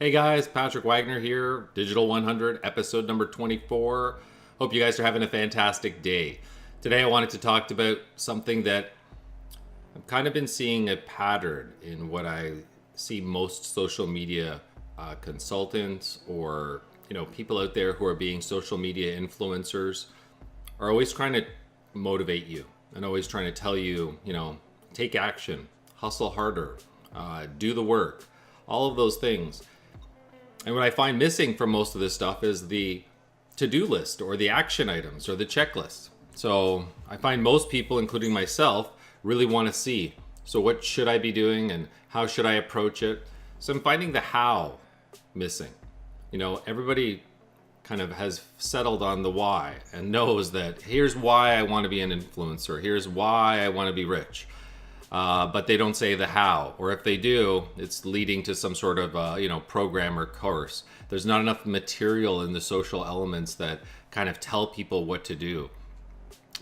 Hey guys, Patrick Wagner here, Digital 100, episode number 24. Hope you guys are having a fantastic day. Today I wanted to talk about something that I've kind of been seeing a pattern in what I see most social media consultants or people out there who are being social media influencers are always trying to motivate you and always trying to tell you, take action, hustle harder, do the work, all of those things. And what I find missing from most of this stuff is the to-do list or the action items or the checklist. So I find most people, including myself, really want to see, so what should I be doing and how should I approach it? So I'm finding the how missing. Everybody kind of has settled on the why and knows that here's why I want to be an influencer. Here's why I want to be rich. But they don't say the how, or if they do, it's leading to some sort of program or course. There's not enough material in the social elements that kind of tell people what to do.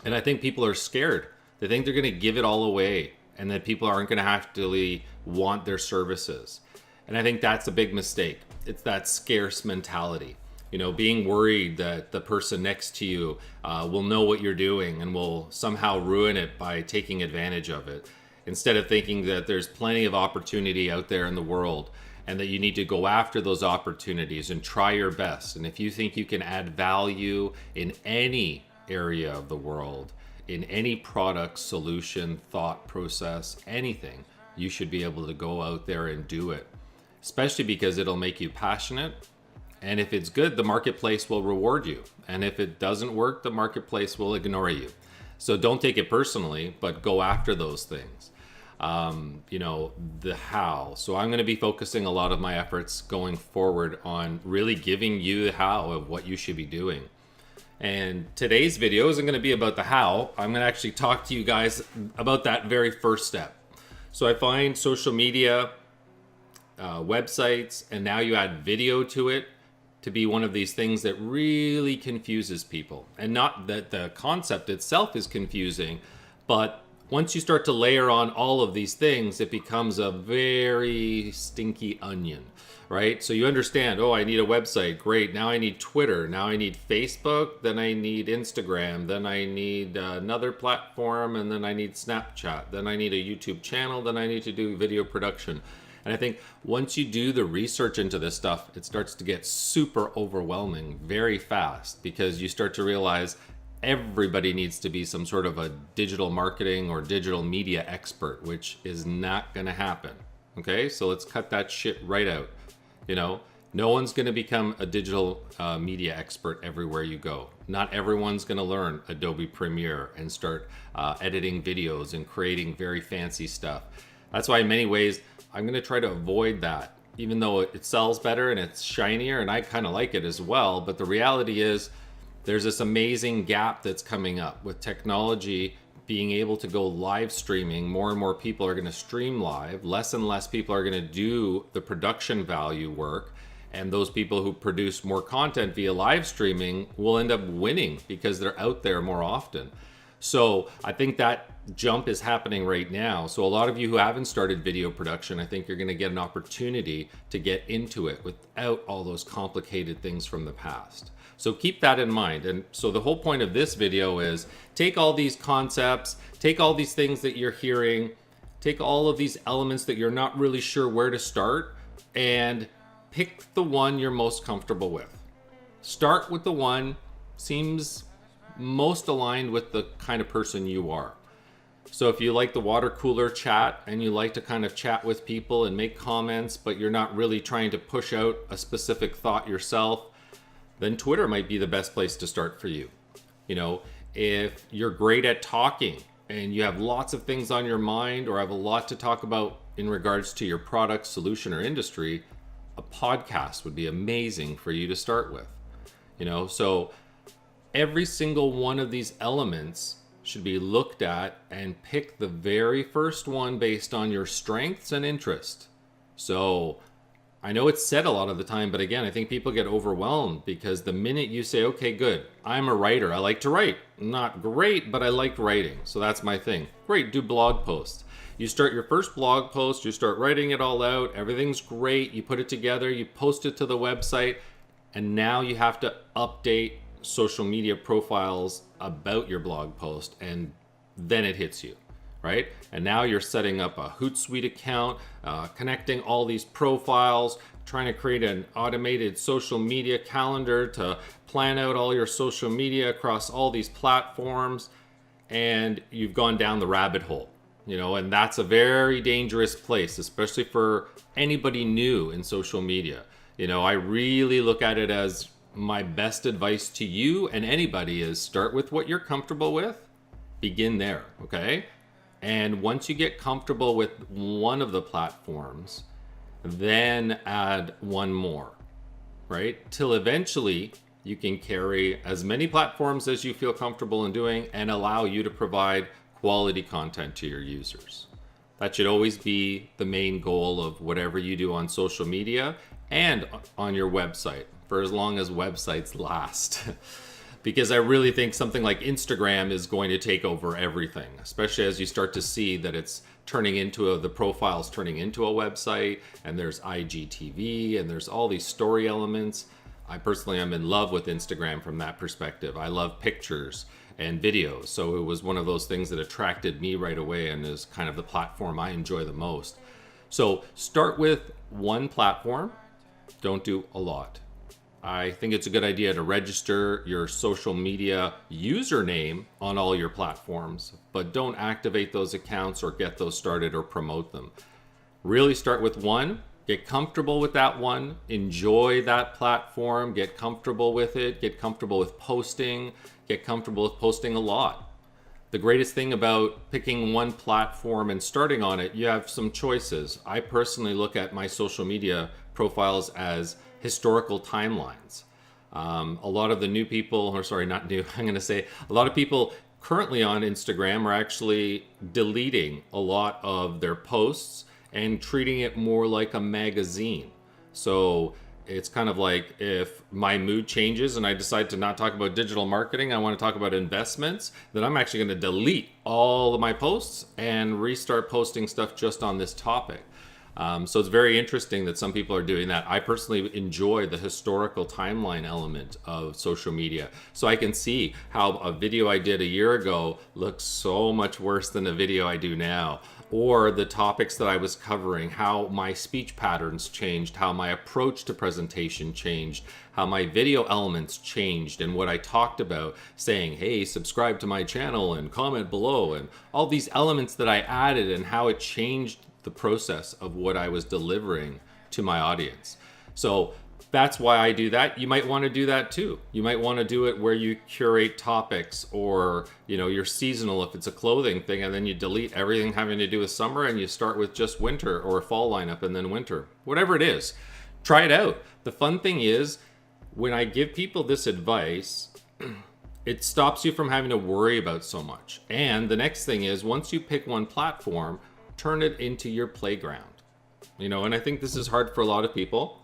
And I think people are scared. They think they're going to give it all away and that people aren't going to have to want their services. And I think that's a big mistake. It's that scarce mentality. Being worried that the person next to you will know what you're doing and will somehow ruin it by taking advantage of it. Instead of thinking that there's plenty of opportunity out there in the world and that you need to go after those opportunities and try your best. And if you think you can add value in any area of the world, in any product, solution, thought process, anything, you should be able to go out there and do it. Especially because it'll make you passionate. And if it's good, the marketplace will reward you. And if it doesn't work, the marketplace will ignore you. So don't take it personally, but go after those things. The how. So I'm going to be focusing a lot of my efforts going forward on really giving you the how of what you should be doing. And today's video isn't going to be about the how. I'm going to actually talk to you guys about that very first step. So I find social media, websites, and now you add video to it, to be one of these things that really confuses people. And not that the concept itself is confusing, but once you start to layer on all of these things, it becomes a very stinky onion, right? So you understand, I need a website. Great. Now I need Twitter. Now I need Facebook. Then I need Instagram. Then I need another platform. And then I need Snapchat. Then I need a YouTube channel. Then I need to do video production. And I think once you do the research into this stuff, it starts to get super overwhelming very fast because you start to realize everybody needs to be some sort of a digital marketing or digital media expert, which is not going to happen. Okay, so let's cut that shit right out. No one's going to become a digital media expert everywhere you go. Not everyone's going to learn Adobe Premiere and start editing videos and creating very fancy stuff. That's why in many ways I'm going to try to avoid that, even though it sells better and it's shinier and I kind of like it as well. But the reality is there's this amazing gap that's coming up with technology being able to go live streaming. More and more people are going to stream live. Less and less people are going to do the production value work. And those people who produce more content via live streaming will end up winning because they're out there more often. So I think that jump is happening right now. So a lot of you who haven't started video production, I think you're going to get an opportunity to get into it without all those complicated things from the past. So keep that in mind. And so the whole point of this video is take all these concepts, take all these things that you're hearing, take all of these elements that you're not really sure where to start, and pick the one you're most comfortable with. Start with the one seems most aligned with the kind of person you are. So if you like the water cooler chat and you like to kind of chat with people and make comments, but you're not really trying to push out a specific thought yourself, then Twitter might be the best place to start for you. If you're great at talking and you have lots of things on your mind or have a lot to talk about in regards to your product, solution, or industry, a podcast would be amazing for you to start with. So every single one of these elements should be looked at and pick the very first one based on your strengths and interest. So I know it's said a lot of the time, but again, I think people get overwhelmed because the minute you say, okay, good, I'm a writer, I like to write. Not great, but I like writing. So that's my thing. Great, do blog posts. You start your first blog post, you start writing it all out, everything's great, you put it together, you post it to the website, and now you have to update social media profiles about your blog post, and then it hits you, right? And now you're setting up a Hootsuite account, connecting all these profiles, trying to create an automated social media calendar to plan out all your social media across all these platforms, and you've gone down the rabbit hole, and that's a very dangerous place, especially for anybody new in social media. I really look at it as my best advice to you and anybody is start with what you're comfortable with, begin there, okay? And once you get comfortable with one of the platforms, then add one more, right? Till eventually you can carry as many platforms as you feel comfortable in doing and allow you to provide quality content to your users. That should always be the main goal of whatever you do on social media and on your website, for as long as websites last. Because I really think something like Instagram is going to take over everything, especially as you start to see that it's turning into the profiles turning into a website, and there's IGTV, and there's all these story elements. I personally am in love with Instagram from that perspective. I love pictures and videos, so it was one of those things that attracted me right away and is kind of the platform I enjoy the most. So start with one platform, don't do a lot. I think it's a good idea to register your social media username on all your platforms, but don't activate those accounts or get those started or promote them. Really start with one, get comfortable with that one, enjoy that platform, get comfortable with it, get comfortable with posting, get comfortable with posting a lot. The greatest thing about picking one platform and starting on it, you have some choices. I personally look at my social media profiles as historical timelines. A lot of the new people, or sorry, not new, I'm going to say a lot of people currently on Instagram are actually deleting a lot of their posts and treating it more like a magazine. So it's kind of like if my mood changes and I decide to not talk about digital marketing, I want to talk about investments, then I'm actually going to delete all of my posts and restart posting stuff just on this topic. So it's very interesting that some people are doing that. I personally enjoy the historical timeline element of social media. So I can see how a video I did a year ago looks so much worse than the video I do now. Or the topics that I was covering, how my speech patterns changed, how my approach to presentation changed, how my video elements changed, and what I talked about, saying, hey, subscribe to my channel and comment below, and all these elements that I added and how it changed the process of what I was delivering to my audience. So that's why I do that. You might want to do that too. You might want to do it where you curate topics, or you're seasonal if it's a clothing thing, and then you delete everything having to do with summer and you start with just winter or a fall lineup and then winter. Whatever it is, try it out. The fun thing is when I give people this advice, it stops you from having to worry about so much. And the next thing is, once you pick one platform, turn it into your playground. And I think this is hard for a lot of people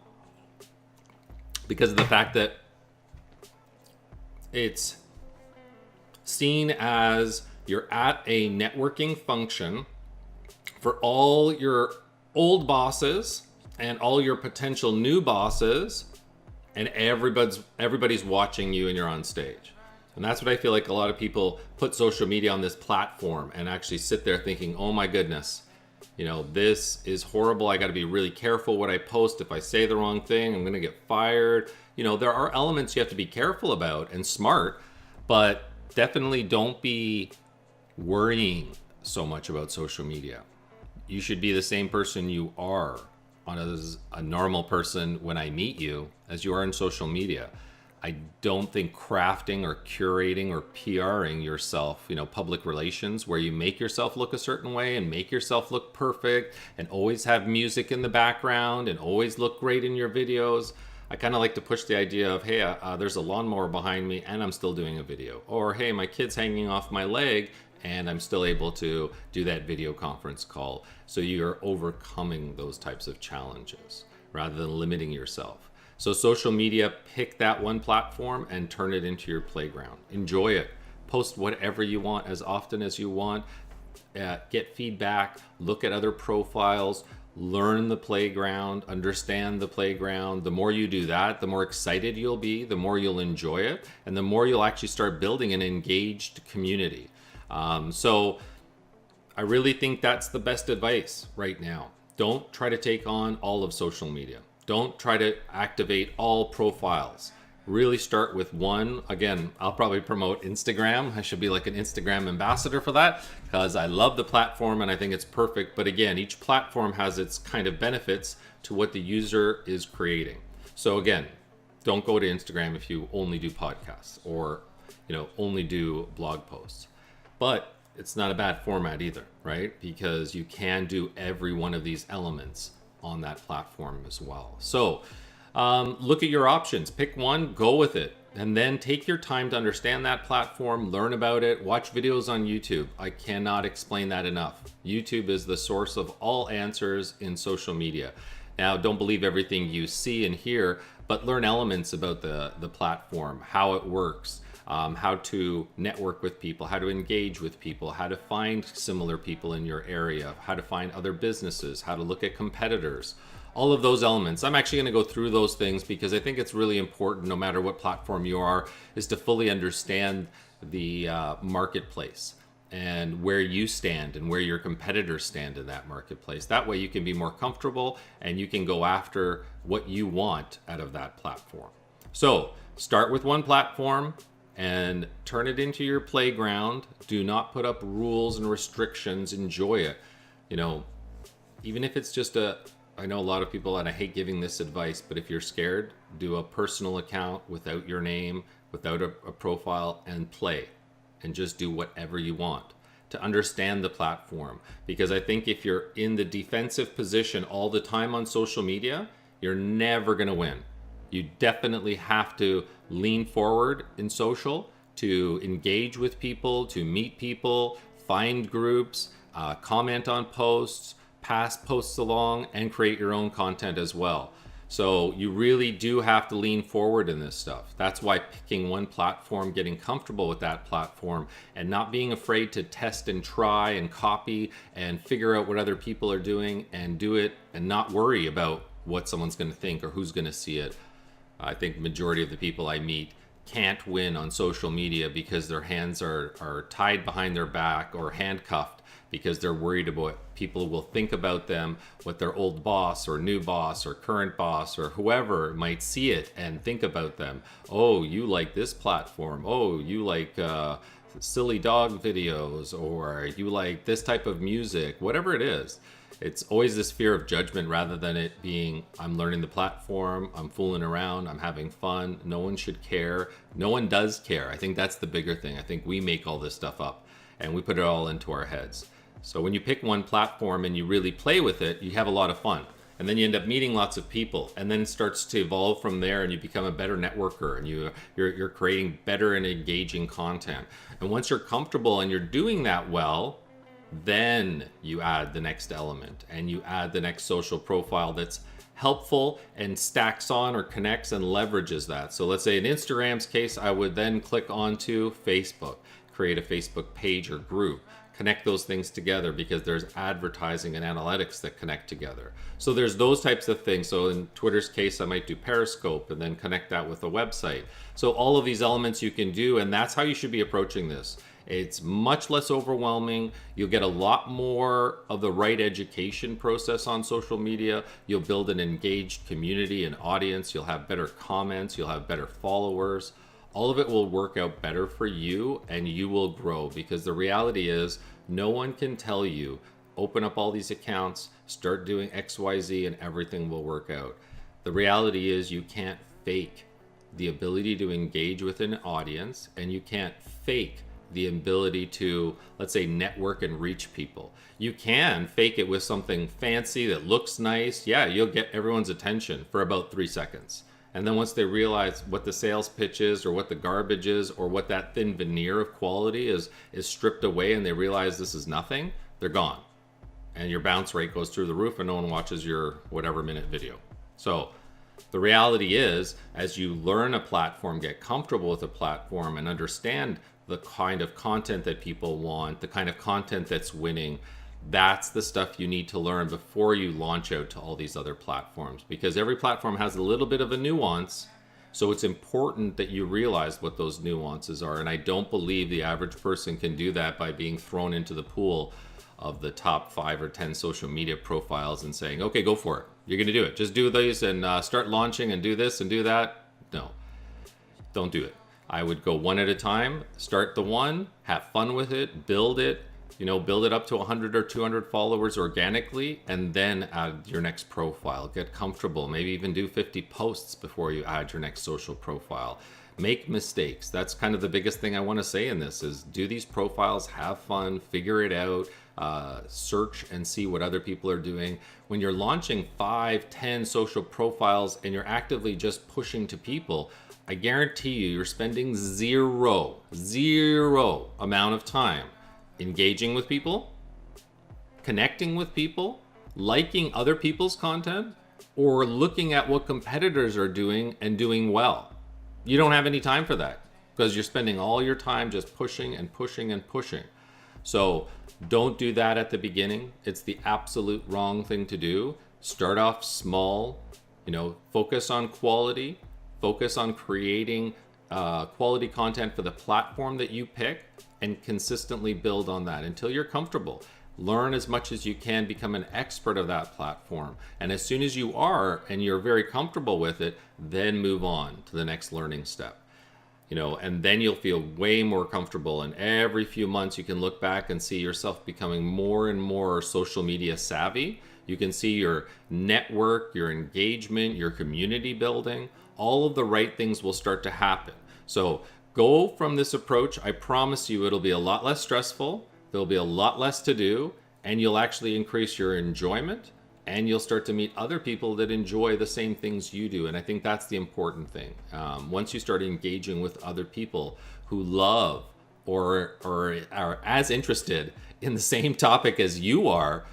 because of the fact that it's seen as you're at a networking function for all your old bosses and all your potential new bosses, and everybody's watching you and you're on stage. And that's what I feel like a lot of people put social media on this platform and actually sit there thinking, oh my goodness, this is horrible. I got to be really careful what I post. If I say the wrong thing, I'm going to get fired. There are elements you have to be careful about and smart, but definitely don't be worrying so much about social media. You should be the same person you are as a normal person when I meet you as you are in social media. I don't think crafting or curating or PRing yourself, public relations, where you make yourself look a certain way and make yourself look perfect and always have music in the background and always look great in your videos. I kind of like to push the idea of, hey, there's a lawnmower behind me and I'm still doing a video. Or, hey, my kid's hanging off my leg and I'm still able to do that video conference call. So you're overcoming those types of challenges rather than limiting yourself. So social media, pick that one platform and turn it into your playground. Enjoy it. Post whatever you want as often as you want. get feedback, look at other profiles, learn the playground, understand the playground. The more you do that, the more excited you'll be, the more you'll enjoy it, and the more you'll actually start building an engaged community. So I really think that's the best advice right now. Don't try to take on all of social media. Don't try to activate all profiles. Really start with one. Again, I'll probably promote Instagram. I should be like an Instagram ambassador for that because I love the platform and I think it's perfect. But again, each platform has its kind of benefits to what the user is creating. So again, don't go to Instagram if you only do podcasts or only do blog posts. But it's not a bad format either, right? Because you can do every one of these elements on that platform as well. So look at your options, pick one, go with it, and then take your time to understand that platform, learn about it, watch videos on YouTube. I cannot explain that enough. YouTube is the source of all answers in social media. Now, don't believe everything you see and hear, but learn elements about the platform, how it works, how to network with people, how to engage with people, how to find similar people in your area, how to find other businesses, how to look at competitors. All of those elements. I'm actually going to go through those things because I think it's really important, no matter what platform you are, is to fully understand the marketplace and where you stand and where your competitors stand in that marketplace. That way you can be more comfortable and you can go after what you want out of that platform. So start with one platform and turn it into your playground. Do not put up rules and restrictions. Enjoy it. Even if it's just I know a lot of people, and I hate giving this advice, but if you're scared, do a personal account without your name, without a profile, and play. And just do whatever you want to understand the platform. Because I think if you're in the defensive position all the time on social media, you're never going to win. You definitely have to lean forward in social to engage with people, to meet people, find groups, comment on posts, pass posts along, and create your own content as well. So you really do have to lean forward in this stuff. That's why picking one platform, getting comfortable with that platform, and not being afraid to test and try and copy and figure out what other people are doing and do it and not worry about what someone's going to think or who's going to see it. I think majority of the people I meet can't win on social media because their hands are tied behind their back or handcuffed because they're worried about what people will think about them, what their old boss or new boss or current boss or whoever might see it and think about them. Oh, you like this platform. Oh, you like silly dog videos, or you like this type of music, whatever it is. It's always this fear of judgment rather than it being, I'm learning the platform, I'm fooling around, I'm having fun. No one should care. No one does care. I think that's the bigger thing. I think we make all this stuff up and we put it all into our heads. So when you pick one platform and you really play with it, you have a lot of fun. And then you end up meeting lots of people, and then it starts to evolve from there, and you become a better networker, and you're creating better and engaging content. And once you're comfortable and you're doing that well, then you add the next element and you add the next social profile that's helpful and stacks on or connects and leverages that. So let's say in Instagram's case, I would then click onto Facebook, create a Facebook page or group, connect those things together because there's advertising and analytics that connect together. So there's those types of things. So in Twitter's case, I might do Periscope and then connect that with a website. So all of these elements you can do, and that's how you should be approaching this. It's much less overwhelming. You'll get a lot more of the right education process on social media. You'll build an engaged community and audience. You'll have better comments. You'll have better followers. All of it will work out better for you and you will grow, because the reality is no one can tell you, open up all these accounts, start doing XYZ and everything will work out. The reality is you can't fake the ability to engage with an audience, and you can't fake the ability to, let's say, network and reach people. You can fake it with something fancy that looks nice. Yeah, you'll get everyone's attention for about 3 seconds. And then once they realize what the sales pitch is or what the garbage is or what that thin veneer of quality is stripped away, and they realize this is nothing, they're gone. And your bounce rate goes through the roof and no one watches your whatever minute video. So the reality is, as you learn a platform, get comfortable with a platform and understand the kind of content that people want, the kind of content that's winning. That's the stuff you need to learn before you launch out to all these other platforms, because every platform has a little bit of a nuance. So it's important that you realize what those nuances are. And I don't believe the average person can do that by being thrown into the pool of the top 5 or 10 social media profiles and saying, okay, go for it. You're going to do it. Just do these and start launching and do this and do that. No, don't do it. I would go one at a time, start the one, have fun with it, build it, build it up to 100 or 200 followers organically, and then add your next profile. Get comfortable. Maybe even do 50 posts before you add your next social profile. Make mistakes. That's kind of the biggest thing I want to say in this is do these profiles, have fun, figure it out, search and see what other people are doing. When you're launching 5, 10 social profiles and you're actively just pushing to people, I guarantee you're spending zero amount of time engaging with people, connecting with people, liking other people's content, or looking at what competitors are doing and doing well. You don't have any time for that because you're spending all your time just pushing and pushing and pushing. So don't do that at the beginning. It's the absolute wrong thing to do. Start off small, focus on quality, focus on creating quality content for the platform that you pick, and consistently build on that until you're comfortable. Learn as much as you can, become an expert of that platform. And as soon as you are and you're very comfortable with it, then move on to the next learning step. And then you'll feel way more comfortable. And every few months you can look back and see yourself becoming more and more social media savvy. You can see your network, your engagement, your community building, all of the right things will start to happen. So go from this approach. I promise you it'll be a lot less stressful. There'll be a lot less to do, and you'll actually increase your enjoyment, and you'll start to meet other people that enjoy the same things you do. And I think that's the important thing. Once you start engaging with other people who love or are as interested in the same topic as you are,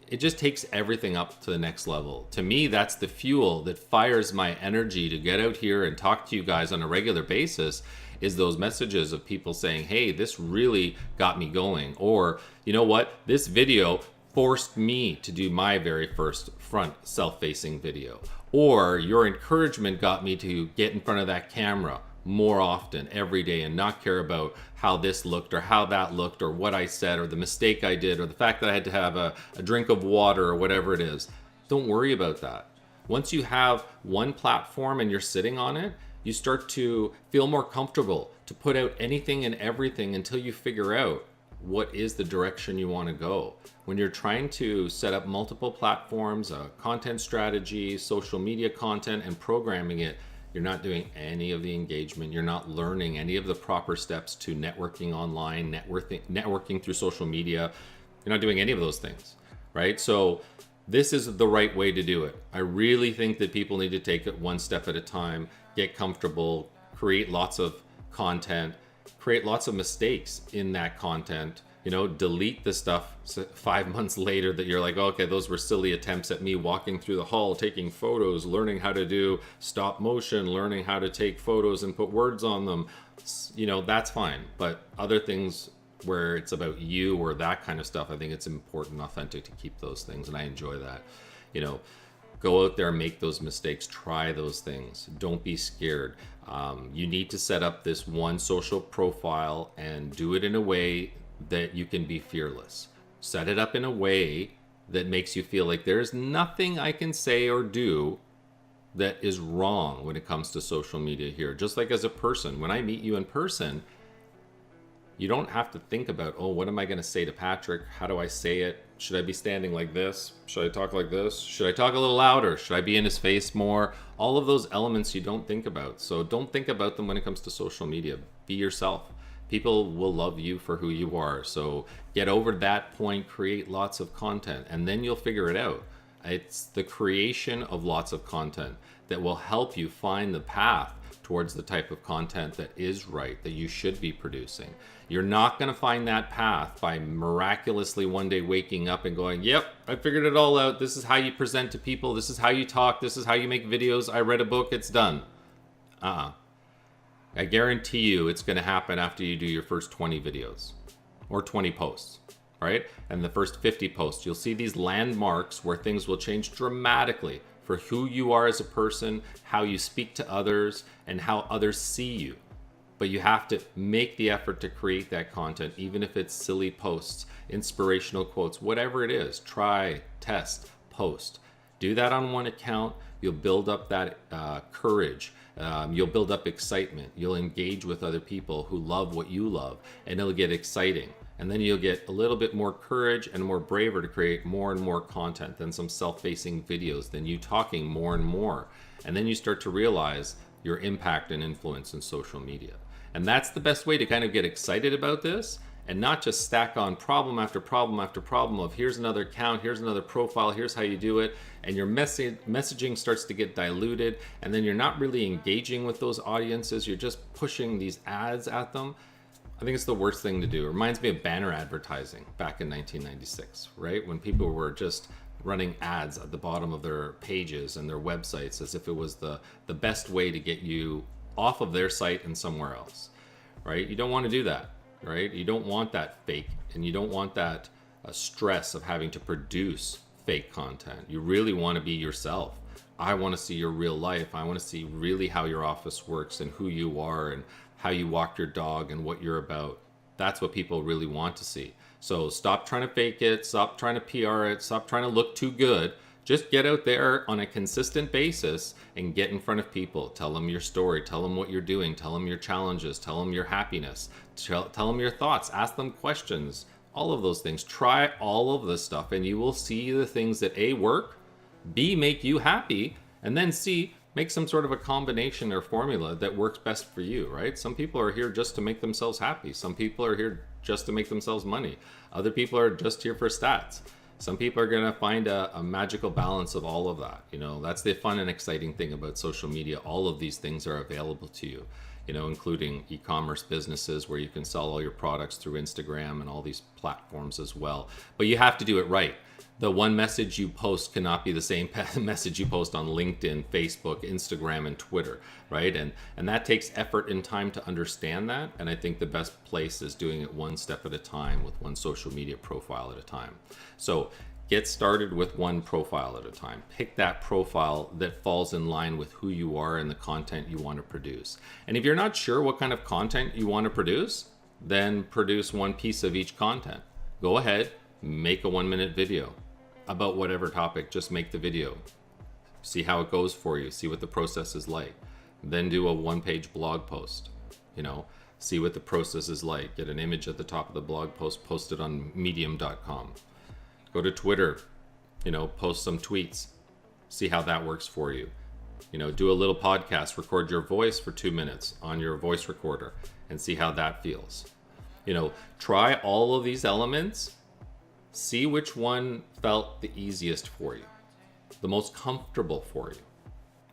it just takes everything up to the next level. To me, that's the fuel that fires my energy to get out here and talk to you guys on a regular basis, is those messages of people saying, hey, this really got me going. Or, you know what, this video forced me to do my very first front self-facing video. Or your encouragement got me to get in front of that camera more often every day and not care about how this looked or how that looked or what I said or the mistake I did or the fact that I had to have a drink of water or whatever it is. Don't worry about that. Once you have one platform and you're sitting on it, you start to feel more comfortable to put out anything and everything until you figure out what is the direction you want to go. When you're trying to set up multiple platforms, content strategy, social media content, and programming it, you're not doing any of the engagement. You're not learning any of the proper steps to networking online, networking through social media. You're not doing any of those things, right? So this is the right way to do it. I really think that people need to take it one step at a time, get comfortable, create lots of content, create lots of mistakes in that content, delete the stuff 5 months later that you're like, okay, those were silly attempts at me walking through the hall, taking photos, learning how to do stop motion, learning how to take photos and put words on them. That's fine. But other things where it's about you or that kind of stuff, I think it's important and authentic to keep those things. And I enjoy that. Go out there, make those mistakes, try those things. Don't be scared. You need to set up this one social profile and do it in a way that you can be fearless. Set it up in a way that makes you feel like there's nothing I can say or do that is wrong when it comes to social media here. Just like as a person, when I meet you in person, you don't have to think about, oh, what am I going to say to Patrick? How do I say it? Should I be standing like this? Should I talk like this? Should I talk a little louder? Should I be in his face more? All of those elements you don't think about. So don't think about them when it comes to social media. Be yourself. People will love you for who you are. So get over that point, create lots of content, and then you'll figure it out. It's the creation of lots of content that will help you find the path towards the type of content that is right, that you should be producing. You're not going to find that path by miraculously one day waking up and going, yep, I figured it all out. This is how you present to people. This is how you talk. This is how you make videos. I read a book. It's done. I guarantee you it's going to happen after you do your first 20 videos or 20 posts, right? And the first 50 posts, you'll see these landmarks where things will change dramatically for who you are as a person, how you speak to others, and how others see you. But you have to make the effort to create that content, even if it's silly posts, inspirational quotes, whatever it is. Try, test, post. Do that on one account. You'll build up that courage. You'll build up excitement. You'll engage with other people who love what you love, and it'll get exciting. And then you'll get a little bit more courage and more braver to create more and more content, than some self-facing videos, than you talking more and more. And then you start to realize your impact and influence in social media. And that's the best way to kind of get excited about this, and not just stack on problem after problem after problem of here's another account, here's another profile, here's how you do it. And your messaging starts to get diluted, and then you're not really engaging with those audiences. You're just pushing these ads at them. I think it's the worst thing to do. It reminds me of banner advertising back in 1996, right? When people were just running ads at the bottom of their pages and their websites as if it was the best way to get you off of their site and somewhere else, right? You don't want to do that, right? You don't want that fake, and you don't want that stress of having to produce fake content. You really want to be yourself. I want to see your real life. I want to see really how your office works and who you are and how you walk your dog and what you're about. That's what people really want to see. So stop trying to fake it, stop trying to PR it, stop trying to look too good. Just get out there on a consistent basis and get in front of people. Tell them your story, tell them what you're doing, tell them your challenges, tell them your happiness, tell them your thoughts, ask them questions, all of those things. Try all of this stuff, and you will see the things that A, work, B, make you happy, and then C, make some sort of a combination or formula that works best for you, right? Some people are here just to make themselves happy. Some people are here just to make themselves money. Other people are just here for stats. Some people are going to find a magical balance of all of that. You know, that's the fun and exciting thing about social media. All of these things are available to you, you know, including e-commerce businesses where you can sell all your products through Instagram and all these platforms as well. But you have to do it right. The one message you post cannot be the same message you post on LinkedIn, Facebook, Instagram, and Twitter, right? And that takes effort and time to understand that. And I think the best place is doing it one step at a time with one social media profile at a time. So get started with one profile at a time. Pick that profile that falls in line with who you are and the content you want to produce. And if you're not sure what kind of content you want to produce, then produce one piece of each content. Go ahead, make a 1-minute video about whatever topic. Just make the video, see how it goes for you, see what the process is like. Then do a 1-page blog post, you know, see what the process is like. Get an image at the top of the blog post, post it on medium.com. Go to Twitter, you know, post some tweets, see how that works for you. You know, do a little podcast, record your voice for 2 minutes on your voice recorder and see how that feels. You know, try all of these elements. See which one felt the easiest for you, the most comfortable for you,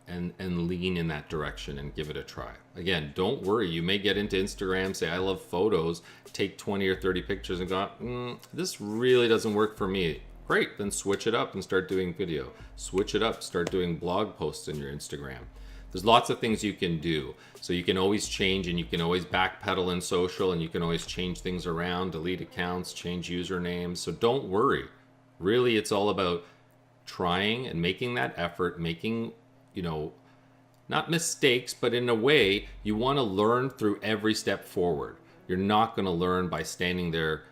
and lean in that direction and give it a try. Again, don't worry. You may get into Instagram, say, I love photos, take 20 or 30 pictures and go, this really doesn't work for me. Great, then switch it up and start doing video. Switch it up, start doing blog posts in your Instagram. There's lots of things you can do. So you can always change, and you can always backpedal in social, and you can always change things around, delete accounts, change usernames. So don't worry. Really, it's all about trying and making that effort, making, you know, not mistakes, but in a way, you want to learn through every step forward. You're not going to learn by standing there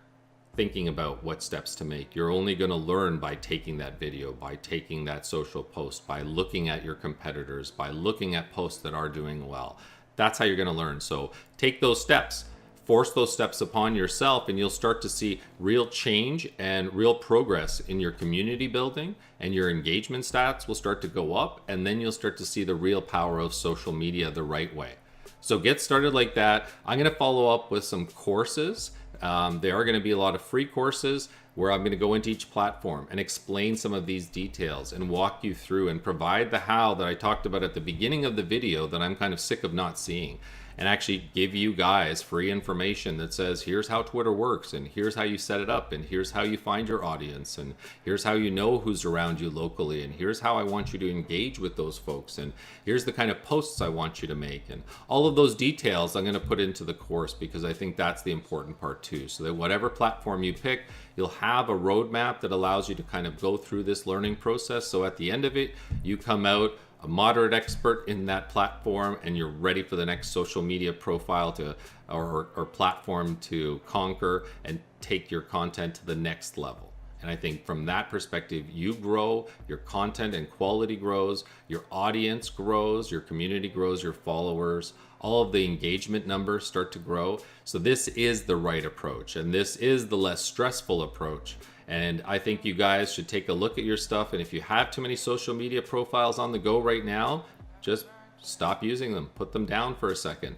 thinking about what steps to make. You're only going to learn by taking that video, by taking that social post, by looking at your competitors, by looking at posts that are doing well. That's how you're going to learn. So take those steps, force those steps upon yourself, and you'll start to see real change and real progress in your community building, and your engagement stats will start to go up, and then you'll start to see the real power of social media the right way. So get started like that. I'm going to follow up with some courses. There are going to be a lot of free courses where I'm going to go into each platform and explain some of these details and walk you through and provide the how that I talked about at the beginning of the video that I'm kind of sick of not seeing. and actually give you guys free information that says, here's how Twitter works, and here's how you set it up, and here's how you find your audience, and here's how you know who's around you locally, and here's how I want you to engage with those folks, and here's the kind of posts I want you to make. And all of those details I'm going to put into the course, because I think that's the important part too, so that whatever platform you pick, you'll have a roadmap that allows you to kind of go through this learning process. So at the end of it, you come out a moderate expert in that platform, and you're ready for the next social media profile to or platform to conquer and take your content to the next level. And I think from that perspective, you grow, your content and quality grows, your audience grows, your community grows, your followers, all of the engagement numbers start to grow. So this is the right approach, and this is the less stressful approach. And I think you guys should take a look at your stuff. And if you have too many social media profiles on the go right now, just stop using them. Put them down for a second.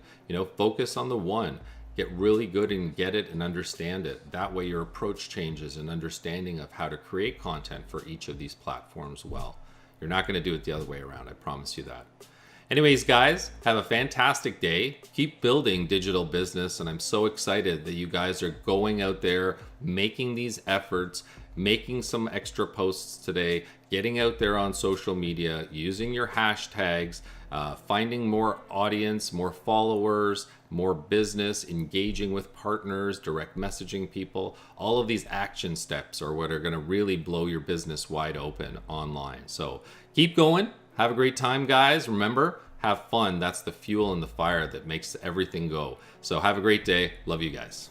Focus on the one. Get really good and get it and understand it. That way your approach changes and understanding of how to create content for each of these platforms well. You're not going to do it the other way around. I promise you that. Anyways, guys, have a fantastic day. Keep building digital business, and I'm so excited that you guys are going out there, making these efforts, making some extra posts today, getting out there on social media, using your hashtags, finding more audience, more followers, more business, engaging with partners, direct messaging people. All of these action steps are what are going to really blow your business wide open online. So keep going. Have a great time, guys. Remember, have fun. That's the fuel and the fire that makes everything go. So have a great day. Love you guys.